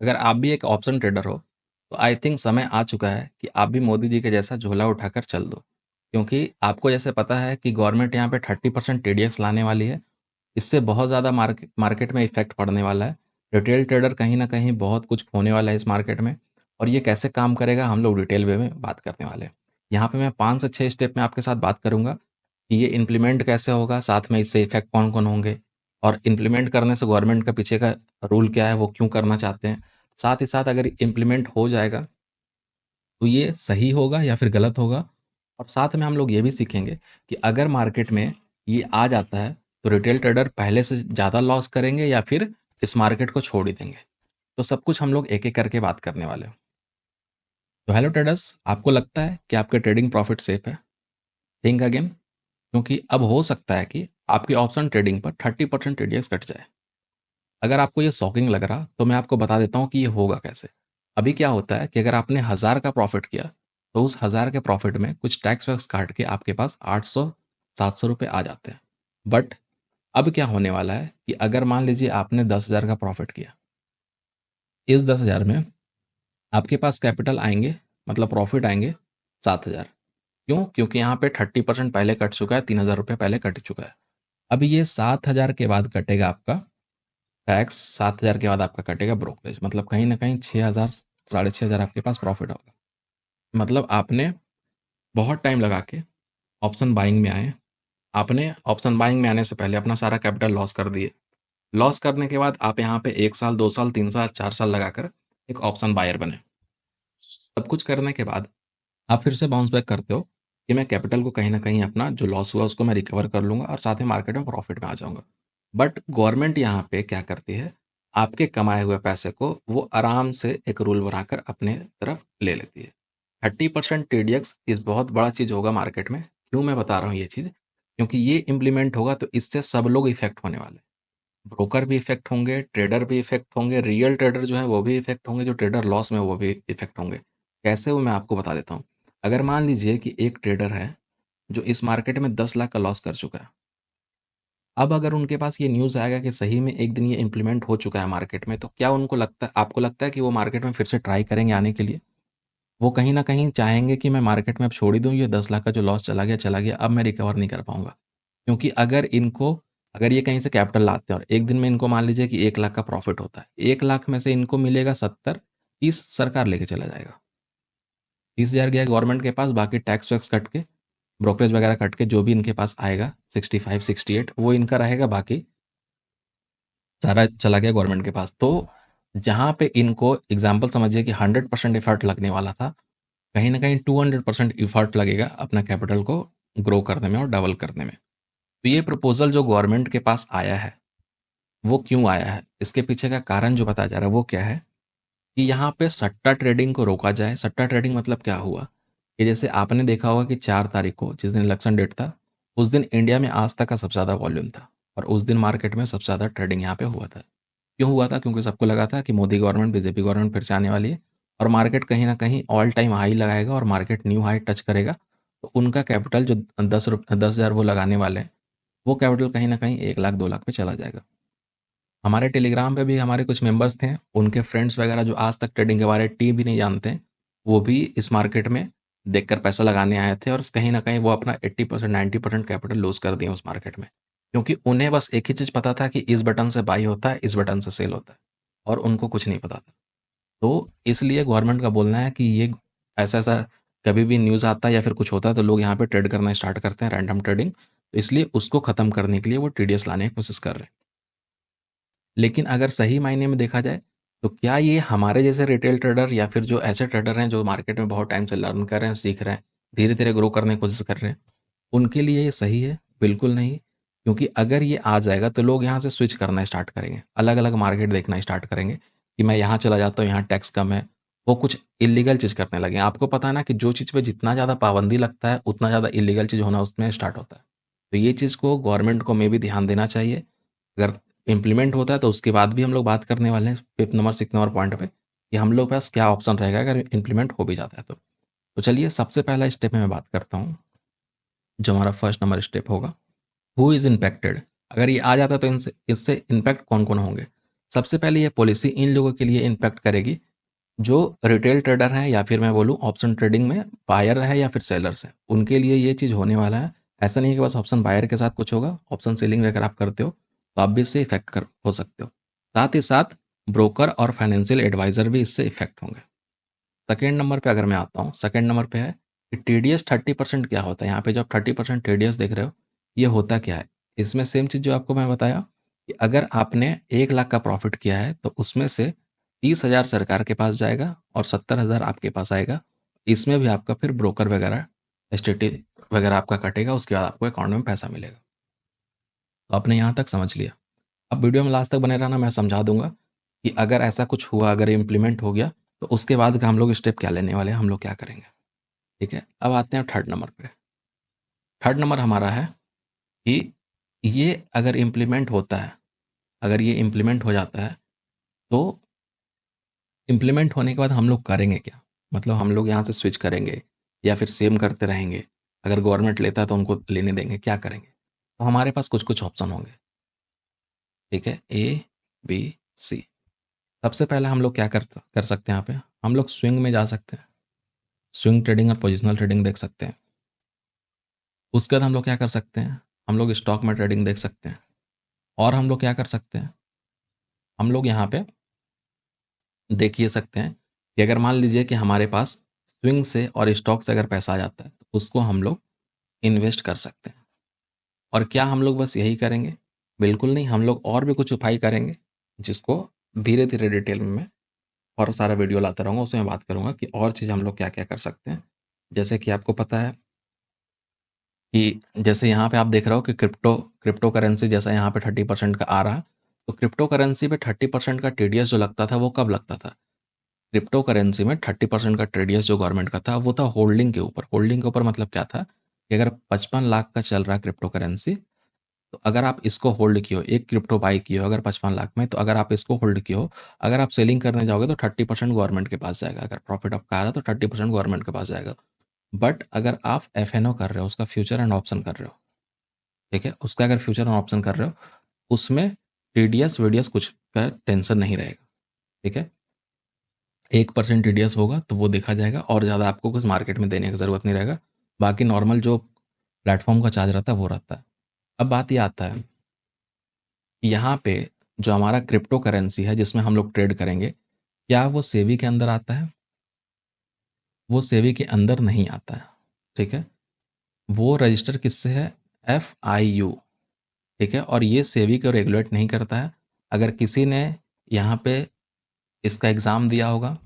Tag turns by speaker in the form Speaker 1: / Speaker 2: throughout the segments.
Speaker 1: अगर आप भी एक ऑप्शन ट्रेडर हो, तो आई थिंक समय आ चुका है कि आप भी मोदी जी के जैसा झोला उठाकर चल दो। क्योंकि आपको जैसे पता है कि गवर्नमेंट यहाँ पे 30% टीडीएस लाने वाली है। इससे बहुत ज़्यादा मार्केट में इफ़ेक्ट पड़ने वाला है। रिटेल ट्रेडर कहीं न कहीं बहुत कुछ खोने वाला है इस मार्केट में, और ये कैसे काम करेगा हम लोग डिटेल वे में बात करने वाले हैं। यहाँ पे मैं 5 से 6 स्टेप में आपके साथ बात करूँगा कि ये इम्प्लीमेंट कैसे होगा, साथ में इससे इफ़ेक्ट कौन-कौन होंगे, और इम्प्लीमेंट करने से गवर्नमेंट का पीछे का रूल क्या है, वो क्यों करना चाहते हैं। साथ ही साथ अगर इम्प्लीमेंट हो जाएगा, तो ये सही होगा या फिर गलत होगा, और साथ में हम लोग ये भी सीखेंगे कि अगर मार्केट में ये आ जाता है, तो रिटेल ट्रेडर पहले से ज़्यादा लॉस करेंगे या फिर इस मार्केट को छोड़ ही देंगे। तो सब कुछ हम लोग एक-एक करके बात करने वाले हैं। तो हेलो ट्रेडर्स, आपको लगता है कि आपके ट्रेडिंग प्रॉफिट सेफ है? थिंक अगेन, क्योंकि अब हो सकता है कि आपकी ऑप्शन ट्रेडिंग पर 30% टीडीएस कट जाए। अगर आपको ये शॉकिंग लग रहा, तो मैं आपको बता देता हूँ कि ये होगा कैसे। अभी क्या होता है कि अगर आपने 1000 का प्रॉफिट किया, तो उस 1000 के प्रॉफिट में कुछ टैक्स वैक्स काट के आपके पास 800-700 रुपये आ जाते हैं। बट अब क्या होने वाला है कि अगर मान लीजिए आपने 10,000 का प्रॉफिट किया, इस 10,000 में आपके पास कैपिटल आएंगे, मतलब प्रॉफिट आएंगे 7,000। क्यों? क्योंकि यहाँ पे 30% पहले कट चुका है, 3,000 रुपये पहले कट चुका है। अभी ये 7,000 के बाद कटेगा आपका टैक्स, 7,000 के बाद आपका कटेगा ब्रोकरेज, मतलब कहीं न कहीं 6,000, साढ़े 6,000 आपके पास प्रॉफिट होगा। मतलब आपने बहुत टाइम लगा के ऑप्शन बाइंग में आए, आपने ऑप्शन बाइंग में आने से पहले अपना सारा कैपिटल लॉस कर दिए। लॉस करने के बाद आप यहाँ पे 1 साल, 2 साल, 3 साल, 4 साल लगाकर एक ऑप्शन बायर बने। सब कुछ करने के बाद आप फिर से बाउंस बैक करते हो कि मैं कैपिटल को कहीं न कहीं अपना जो लॉस हुआ उसको मैं रिकवर कर लूँगा और साथ ही मार्केट में प्रॉफिट में आ जाऊँगा। बट गवर्नमेंट यहाँ पे क्या करती है, आपके कमाए हुए पैसे को वो आराम से एक रूल बनाकर अपने तरफ ले लेती है। 30% टीडीएस इस बहुत बड़ा चीज़ होगा मार्केट में। क्यों मैं बता रहा हूँ ये चीज़? क्योंकि ये इम्प्लीमेंट होगा तो इससे सब लोग इफ़ेक्ट होने वाले हैं। ब्रोकर भी इफ़ेक्ट होंगे, ट्रेडर भी इफ़ेक्ट होंगे, रियल ट्रेडर जो हैं वो भी इफ़ेक्ट होंगे, जो ट्रेडर लॉस में वो भी इफ़ेक्ट होंगे। कैसे, वो मैं आपको बता देता हूँ। अगर मान लीजिए कि एक ट्रेडर है, जो इस मार्केट में 10 लाख का लॉस कर चुका है। अब अगर उनके पास ये न्यूज़ आएगा कि सही में एक दिन ये इम्प्लीमेंट हो चुका है मार्केट में, तो क्या उनको लगता है, आपको लगता है कि वो मार्केट में फिर से ट्राई करेंगे आने के लिए? वो कहीं न कहीं चाहेंगे कि मैं मार्केट में अब छोड़ ही दूँ, ये 10 लाख का जो लॉस चला गया, अब मैं रिकवर नहीं कर पाऊँगा। क्योंकि अगर ये कहीं से कैपिटल लाते हैं और एक दिन में इनको मान लीजिए कि 1 लाख का प्रॉफ़िट होता है, 1 लाख में से इनको मिलेगा 70, 30 सरकार लेके चला जाएगा। 30,000 गया गवर्नमेंट के पास, बाकी टैक्स वैक्स कट के, ब्रोकरेज वगैरह कट के जो भी इनके पास आएगा 65, 68 वो इनका रहेगा, बाकी सारा चला गया गवर्नमेंट के पास। तो जहाँ पे इनको एग्ज़ाम्पल समझिए कि 100% एफर्ट लगने वाला था, कहीं न कहीं 200% एफर्ट लगेगा अपना कैपिटल को ग्रो करने में और डबल करने में। तो ये प्रपोज़ल जो गवर्नमेंट के पास आया है, वो क्यों आया है? इसके पीछे का कारण जो बताया जा रहा है वो क्या है, कि यहाँ पे सट्टा ट्रेडिंग को रोका जाए। सट्टा ट्रेडिंग मतलब क्या हुआ, कि जैसे आपने देखा होगा कि 4 तारीख को जिस दिन इलेक्शन डेट था, उस दिन इंडिया में आज तक का सबसे ज़्यादा वॉल्यूम था, और उस दिन मार्केट में सबसे ज़्यादा ट्रेडिंग यहाँ पे हुआ था। क्यों हुआ था? क्योंकि सबको लगा था कि मोदी गवर्नमेंट, बीजेपी गवर्नमेंट फिर से आने वाली है, और मार्केट कहीं न कहीं ऑल टाइम हाई लगाएगा और मार्केट न्यू हाई टच करेगा। तो उनका कैपिटल जो 10,000 वो लगाने वाले हैं, वो कैपिटल कहीं न कहीं 1 लाख 2 लाख पे चला जाएगा। हमारे टेलीग्राम पे भी हमारे कुछ मेंबर्स थे, उनके फ्रेंड्स वगैरह जो आज तक ट्रेडिंग के बारे में टी भी नहीं जानते हैं, वो भी इस मार्केट में देखकर पैसा लगाने आए थे, और कहीं न कहीं वो अपना 80% 90% कैपिटल लूज़ कर दिए उस मार्केट में। क्योंकि उन्हें बस एक ही चीज़ पता था कि इस बटन से बाई होता है, इस बटन से सेल होता है, और उनको कुछ नहीं पता था। तो इसलिए गवर्नमेंट का बोलना है कि ये ऐसा-ऐसा कभी भी न्यूज़ आता है या फिर कुछ होता है, तो लोग यहाँ पे ट्रेड करना स्टार्ट करते हैं, रैंडम ट्रेडिंग। तो इसलिए उसको खत्म करने के लिए वो टीडीएस लाने की कोशिश कर रहे हैं। लेकिन अगर सही मायने में देखा जाए, तो क्या ये हमारे जैसे रिटेल ट्रेडर या फिर जो ऐसे ट्रेडर हैं जो मार्केट में बहुत टाइम से लर्न कर रहे हैं, सीख रहे हैं, धीरे-धीरे ग्रो करने की कोशिश कर रहे हैं, उनके लिए ये सही है? बिल्कुल नहीं। क्योंकि अगर ये आ जाएगा तो लोग यहाँ से स्विच करना स्टार्ट करेंगे, अलग-अलग मार्केट देखना स्टार्ट करेंगे कि मैं यहाँ चला जाता हूँ, यहाँ टैक्स कम है। वो कुछ इल्लीगल चीज़ करने लगे। आपको पता है ना कि जो चीज़ पे जितना ज़्यादा पाबंदी लगता है, उतना ज़्यादा इल्लीगल चीज़ होना उसमें स्टार्ट होता है। तो ये चीज़ को गवर्नमेंट को मे बी ध्यान देना चाहिए। अगर इम्प्लीमेंट होता है तो उसके बाद भी हम लोग बात करने वाले हैं 5th number 6th number point पे, कि हम लोग के पास क्या ऑप्शन रहेगा अगर इम्प्लीमेंट हो भी जाता है तो। तो चलिए सबसे पहला स्टेप में मैं बात करता हूँ, जो हमारा फर्स्ट नंबर स्टेप होगा, हू इज़ इम्पैक्टेड। अगर ये आ जाता है तो इनसे इससे इम्पैक्ट कौन-कौन होंगे? सबसे पहले ये पॉलिसी इन लोगों के लिए इम्पैक्ट करेगी जो रिटेल ट्रेडर हैं, या फिर मैं बोलूँ ऑप्शन ट्रेडिंग में बायर है या फिर सेलर्स हैं, उनके लिए ये चीज़ होने वाला है। ऐसा नहीं है कि बस ऑप्शन बायर के साथ कुछ होगा, ऑप्शन सेलिंग अगर आप करते हो तो आप भी इससे इफेक्ट कर हो सकते हो। साथ ही साथ ब्रोकर और फाइनेंशियल एडवाइज़र भी इससे इफेक्ट होंगे। सेकेंड नंबर पे अगर मैं आता हूँ, सेकेंड नंबर पे है कि टीडीएस 30% क्या होता है। यहाँ पे जो आप 30% टीडीएस देख रहे हो, ये होता क्या है? इसमें सेम चीज़ जो आपको मैं बताया कि अगर आपने 1 लाख का प्रॉफिट किया है तो उसमें से 30,000 सरकार के पास जाएगा और 70,000 आपके पास आएगा। इसमें भी आपका फिर ब्रोकर वगैरह, एसटीटी वगैरह आपका कटेगा, उसके बाद आपको अकाउंट में पैसा मिलेगा। तो आपने यहाँ तक समझ लिया। अब वीडियो में लास्ट तक बने रहना, मैं समझा दूंगा कि अगर ऐसा कुछ हुआ, अगर इम्प्लीमेंट हो गया तो उसके बाद का हम लोग स्टेप क्या लेने वाले हैं, हम लोग क्या करेंगे। ठीक है, अब आते हैं थर्ड नंबर पे। थर्ड नंबर हमारा है कि ये अगर इम्प्लीमेंट होता है, अगर ये इम्प्लीमेंट हो जाता है तो इम्प्लीमेंट होने के बाद हम लोग करेंगे क्या? मतलब हम लोग यहाँ से स्विच करेंगे या फिर सेम करते रहेंगे? अगर गवर्नमेंट लेता है तो उनको लेने देंगे, क्या करेंगे? तो हमारे पास कुछ कुछ ऑप्शन होंगे। ठीक है, ए, बी, सी। सबसे पहले हम लोग क्या कर सकते हैं, यहाँ पे हम लोग स्विंग में जा सकते हैं। स्विंग ट्रेडिंग और पोजिशनल ट्रेडिंग देख सकते हैं। उसके बाद हम लोग क्या कर सकते हैं, हम लोग स्टॉक में ट्रेडिंग देख सकते हैं। और हम लोग क्या कर सकते हैं, हम लोग यहाँ पे देख ये सकते हैं कि अगर मान लीजिए कि हमारे पास स्विंग से और स्टॉक से अगर पैसा आ जाता है तो उसको हम लोग इन्वेस्ट कर सकते हैं। और क्या हम लोग बस यही करेंगे? बिल्कुल नहीं, हम लोग और भी कुछ उपाय करेंगे जिसको धीरे धीरे डिटेल में मैं और सारा वीडियो लाता रहूँगा, उसमें बात करूँगा कि और चीज़ हम लोग क्या क्या कर सकते हैं। जैसे कि आपको पता है कि जैसे यहाँ पे आप देख रहे हो कि क्रिप्टो करेंसी जैसा यहाँ पे 30% का आ रहा, तो क्रिप्टो करेंसी पे 30% का टीडीएस जो लगता था वो कब लगता था? क्रिप्टो करेंसी में 30% का टीडीएस जो गवर्नमेंट का था वो था होल्डिंग के ऊपर। होल्डिंग के ऊपर मतलब क्या था कि अगर 55 लाख का चल रहा है क्रिप्टो करेंसी, तो अगर आप इसको होल्ड किए हो, एक क्रिप्टो बाई किए हो अगर 55 लाख में, तो अगर आप इसको होल्ड किए हो, अगर आप सेलिंग करने जाओगे तो 30% गवर्नमेंट के पास जाएगा। अगर प्रॉफिट आपका आ रहा है तो 30% गवर्नमेंट के पास जाएगा। बट अगर आप एफ कर रहे हो, उसका फ्यूचर एंड ऑप्शन कर रहे हो, ठीक है, उसका अगर फ्यूचर एंड ऑप्शन कर रहे हो, उसमें टीडीएस वीडीएस कुछ का टेंशन नहीं रहेगा। ठीक है, 1% टीडीएस होगा तो वो देखा जाएगा और ज़्यादा आपको कुछ मार्केट में देने की ज़रूरत नहीं रहेगा। बाकी नॉर्मल जो प्लेटफॉर्म का चार्ज रहता है वो रहता है। अब बात ये आता है कि यहाँ पे जो हमारा क्रिप्टो करेंसी है जिसमें हम लोग ट्रेड करेंगे, क्या वो सेवी के अंदर आता है? वो सेवी के अंदर नहीं आता है। ठीक है, वो रजिस्टर किससे है? FIU। ठीक है, और ये सेवी को रेगुलेट नहीं करता है। अगर किसी ने यहाँ पे इसका एग्ज़ाम दिया होगा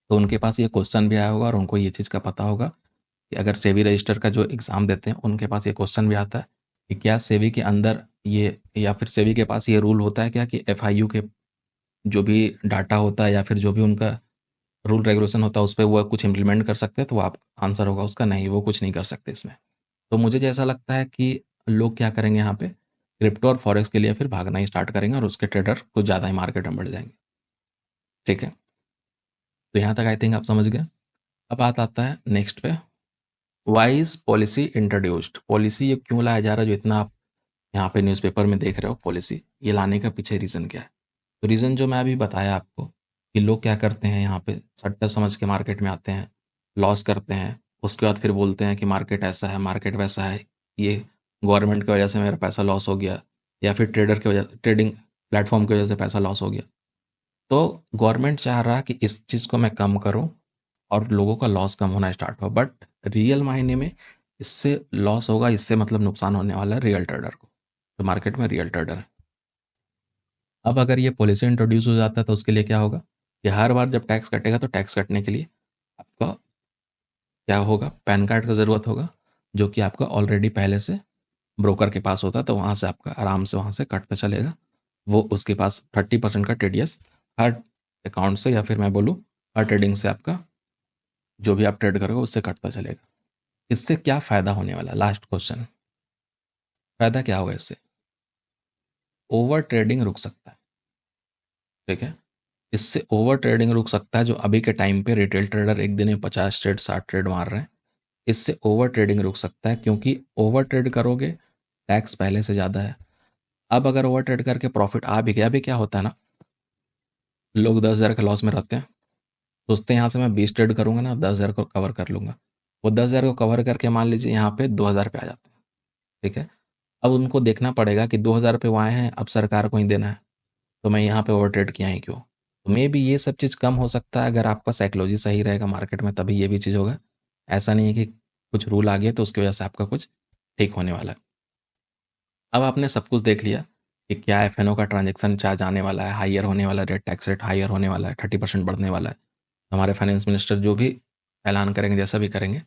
Speaker 1: तो उनके पास ये क्वेश्चन भी आया होगा और उनको ये चीज़ का पता होगा कि अगर सेवी रजिस्टर का जो एग्ज़ाम देते हैं उनके पास ये क्वेश्चन भी आता है कि क्या सेवी के अंदर ये, या फिर सेवी के पास ये रूल होता है क्या कि FIU के जो भी डाटा होता है या फिर जो भी उनका रूल रेगुलेशन होता है उस पे वो कुछ इम्प्लीमेंट कर सकते हैं? तो आप आंसर होगा उसका नहीं, वो कुछ नहीं कर सकते इसमें। तो मुझे जैसा लगता है कि लोग क्या करेंगे यहाँ पे, क्रिप्टो और फॉरेक्स के लिए फिर भागना ही स्टार्ट करेंगे और उसके ट्रेडर कुछ ज़्यादा ही मार्केट में बढ़ जाएंगे। ठीक है, तो यहाँ तक आई थिंक आप समझ गए। अब बात आता है नेक्स्ट पे, वाइज पॉलिसी इंट्रोड्यूस्ड। पॉलिसी ये क्यों लाया जा रहा है, जो इतना आप यहाँ पे न्यूज़पेपर में देख रहे हो पॉलिसी, ये लाने का पीछे रीज़न क्या है? तो रीज़न जो मैं अभी बताया आपको कि लोग क्या करते हैं, यहाँ पे सट्टा समझ के मार्केट में आते हैं, लॉस करते हैं, उसके बाद फिर बोलते हैं कि मार्केट ऐसा है, मार्केट वैसा है, ये गवर्नमेंट की वजह से मेरा पैसा लॉस हो गया, या फिर ट्रेडर की वजह, ट्रेडिंग प्लेटफॉर्म की वजह से पैसा लॉस हो गया। तो गवर्नमेंट चाह रहा है कि इस चीज़ को मैं कम करूँ और लोगों का लॉस कम होना स्टार्ट हो, बट रियल मायने में इससे लॉस होगा, इससे मतलब नुकसान होने वाला है रियल ट्रेडर को, जो मार्केट में रियल ट्रेडर है। अब अगर ये पॉलिसी इंट्रोड्यूस हो जाता है तो उसके लिए क्या होगा कि हर बार जब टैक्स कटेगा तो टैक्स कटने के लिए आपका क्या होगा, पैन कार्ड का ज़रूरत होगा, जो कि आपका ऑलरेडी पहले से ब्रोकर के पास होता है, तो वहाँ से आपका आराम से वहाँ से कटता चलेगा। वो उसके पास 30% का टीडीएस हर अकाउंट से, या फिर मैं बोलूँ हर ट्रेडिंग से आपका जो भी आप ट्रेड करोगे उससे कटता चलेगा। इससे क्या फ़ायदा होने वाला है? लास्ट क्वेश्चन, फ़ायदा क्या होगा इससे? ओवर ट्रेडिंग रुक सकता है। ठीक है, इससे ओवर ट्रेडिंग रुक सकता है, जो अभी के टाइम पे रिटेल ट्रेडर एक दिन में 50 ट्रेड 60 ट्रेड मार रहे हैं। इससे ओवर ट्रेडिंग रुक सकता है, क्योंकि ओवर ट्रेड करोगे टैक्स पहले से ज़्यादा है, अब अगर ओवर ट्रेड करके प्रॉफिट आ भी गया, अभी क्या होता है ना, लोग 10,000 के लॉस में रहते हैं, सोचते हैं यहाँ से मैं 20 ट्रेड करूँगा ना 10,000 को कवर कर लूँगा। वो 10,000 को कवर करके मान लीजिए यहाँ पे 2,000 पे आ जाते हैं, ठीक है। अब उनको देखना पड़ेगा कि 2,000 पे वो आए हैं, अब सरकार को ही देना है, तो मैं यहाँ पे ओवर ट्रेड किया ही क्यों। तो मे बी ये सब चीज़ कम हो सकता है अगर आपका साइकोलॉजी सही रहेगा मार्केट में, तभी ये भी चीज़ होगा। ऐसा नहीं है कि कुछ रूल आ गए तो उसकी वजह से आपका कुछ ठीक होने वाला है। अब आपने सब कुछ देख लिया कि क्या एफ का ट्रांजेक्शन चार्ज आने वाला है, हाइयर होने वाला है, टैक्स रेट हाइयर होने वाला है, 30% बढ़ने वाला है। हमारे फाइनेंस मिनिस्टर जो भी ऐलान करेंगे, जैसा भी करेंगे,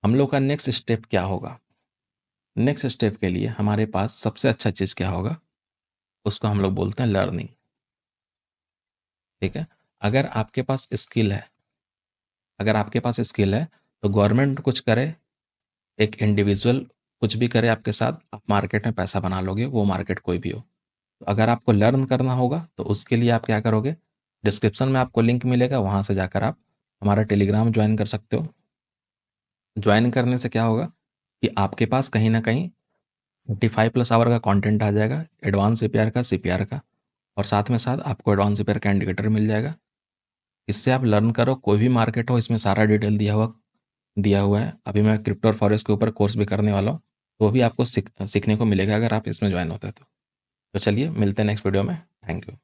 Speaker 1: हम लोग का नेक्स्ट स्टेप क्या होगा। नेक्स्ट स्टेप के लिए हमारे पास सबसे अच्छा चीज़ क्या होगा, उसको हम लोग बोलते हैं लर्निंग, ठीक है। अगर आपके पास स्किल है, अगर आपके पास स्किल है तो गवर्नमेंट कुछ करे, एक इंडिविजुअल कुछ भी करे आपके साथ, आप मार्केट में पैसा बना लोगे, वो मार्केट कोई भी हो। तो अगर आपको लर्न करना होगा तो उसके लिए आप क्या करोगे, डिस्क्रिप्शन में आपको लिंक मिलेगा, वहाँ से जाकर आप हमारा टेलीग्राम ज्वाइन कर सकते हो। ज्वाइन करने से क्या होगा कि आपके पास कहीं ना कहीं 35+ आवर का कंटेंट आ जाएगा, एडवांस सीपीआर का, सीपीआर का, और साथ में साथ आपको एडवांस सीपीआर का इंडिकेटर मिल जाएगा। इससे आप लर्न करो, कोई भी मार्केट हो, इसमें सारा डिटेल दिया हुआ है। अभी मैं क्रिप्टो और फॉरेक्स के ऊपर कोर्स भी करने वाला हूँ, तो वो भी आपको सीखने को मिलेगा अगर आप इसमें ज्वाइन होते हैं तो चलिए मिलते हैं नेक्स्ट वीडियो में। Thank you.